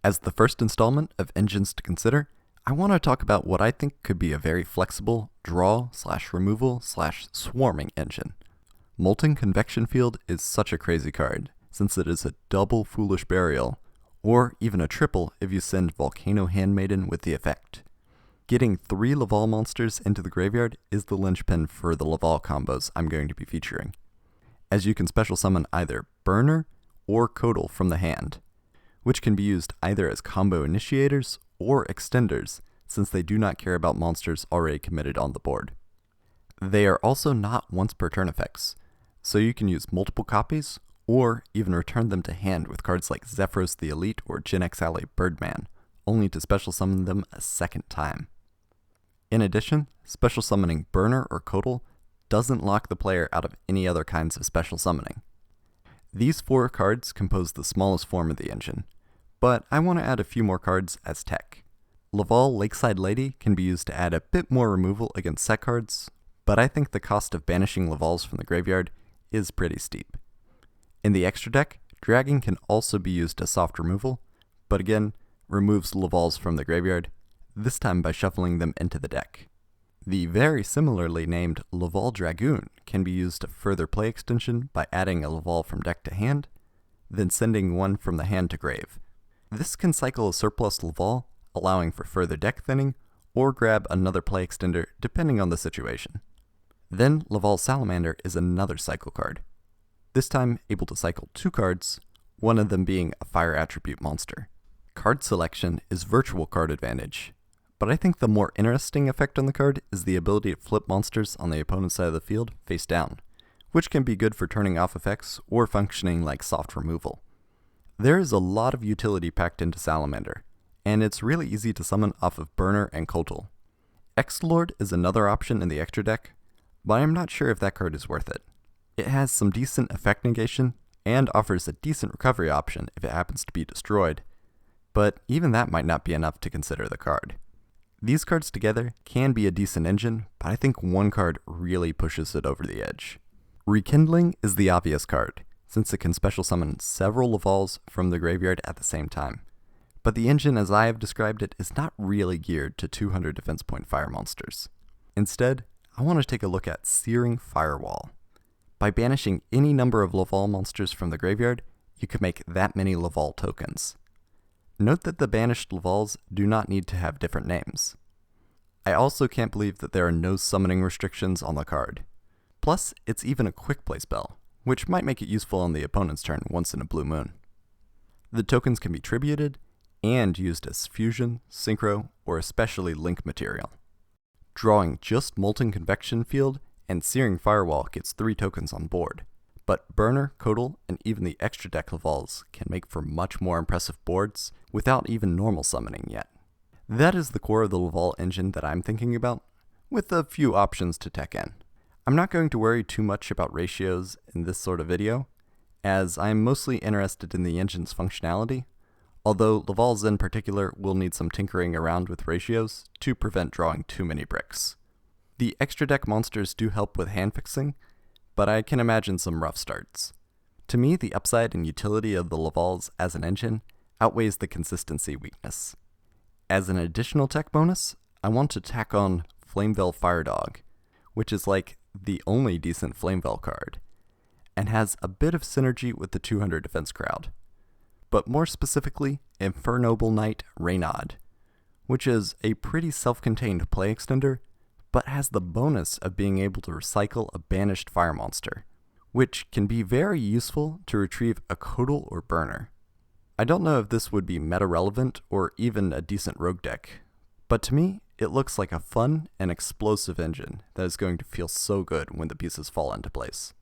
As the first installment of engines to consider, I want to talk about what I think could be a very flexible draw/removal/swarming engine. Molten Convection Field is such a crazy card, since it is a double Foolish Burial, or even a triple if you send Volcano Handmaiden with the effect. Getting 3 Laval monsters into the graveyard is the linchpin for the Laval combos I'm going to be featuring, as you can special summon either Burner or Codal from the hand, which can be used either as combo initiators or extenders, since they do not care about monsters already committed on the board. They are also not once per turn effects, so you can use multiple copies, or even return them to hand with cards like Zephyros the Elite or Gen X Ally Birdman, only to special summon them a second time. In addition, special summoning Burner or Codal doesn't lock the player out of any other kinds of special summoning. These 4 cards compose the smallest form of the engine, but I want to add a few more cards as tech. Laval Lakeside Lady can be used to add a bit more removal against set cards, but I think the cost of banishing Lavals from the graveyard is pretty steep. In the extra deck, Dragon can also be used as soft removal, but again, removes Lavals from the graveyard, this time by shuffling them into the deck. The very similarly named Laval Dragoon can be used to further play extension by adding a Laval from deck to hand, then sending one from the hand to grave. This can cycle a surplus Laval, allowing for further deck thinning, or grab another play extender depending on the situation. Then Laval Salamander is another cycle card, this time able to cycle 2 cards, one of them being a fire attribute monster. Card selection is virtual card advantage, but I think the more interesting effect on the card is the ability to flip monsters on the opponent's side of the field face down, which can be good for turning off effects or functioning like soft removal. There is a lot of utility packed into Salamander, and it's really easy to summon off of Burner and Codal. X-Lord is another option in the extra deck, but I'm not sure if that card is worth it. It has some decent effect negation, and offers a decent recovery option if it happens to be destroyed, but even that might not be enough to consider the card. These cards together can be a decent engine, but I think one card really pushes it over the edge. Rekindling is the obvious card, since it can special summon several Lavals from the graveyard at the same time. But the engine as I have described it is not really geared to 200 defense point fire monsters. Instead, I want to take a look at Searing Firewall. By banishing any number of Laval monsters from the graveyard, you can make that many Laval tokens. Note that the banished Lavals do not need to have different names. I also can't believe that there are no summoning restrictions on the card. Plus, it's even a quick play spell, which might make it useful on the opponent's turn once in a blue moon. The tokens can be tributed and used as fusion, synchro, or especially link material. Drawing just Molten Convection Field and Searing Firewall gets 3 tokens on board, but Burner, Codal, and even the extra deck Lavals can make for much more impressive boards without even normal summoning yet. That is the core of the Laval engine that I'm thinking about, with a few options to tech in. I'm not going to worry too much about ratios in this sort of video, as I'm mostly interested in the engine's functionality, although Lavals in particular will need some tinkering around with ratios to prevent drawing too many bricks. The extra deck monsters do help with hand fixing, but I can imagine some rough starts. To me, the upside and utility of the Lavals as an engine outweighs the consistency weakness. As an additional tech bonus, I want to tack on Flameveil Firedog, which is like the only decent Flameveil card, and has a bit of synergy with the 200 defense crowd. But more specifically, Infernoble Knight Reynad, which is a pretty self-contained play extender, but has the bonus of being able to recycle a banished fire monster, which can be very useful to retrieve a Codal or Burner. I don't know if this would be meta-relevant or even a decent rogue deck, but to me, it looks like a fun and explosive engine that is going to feel so good when the pieces fall into place.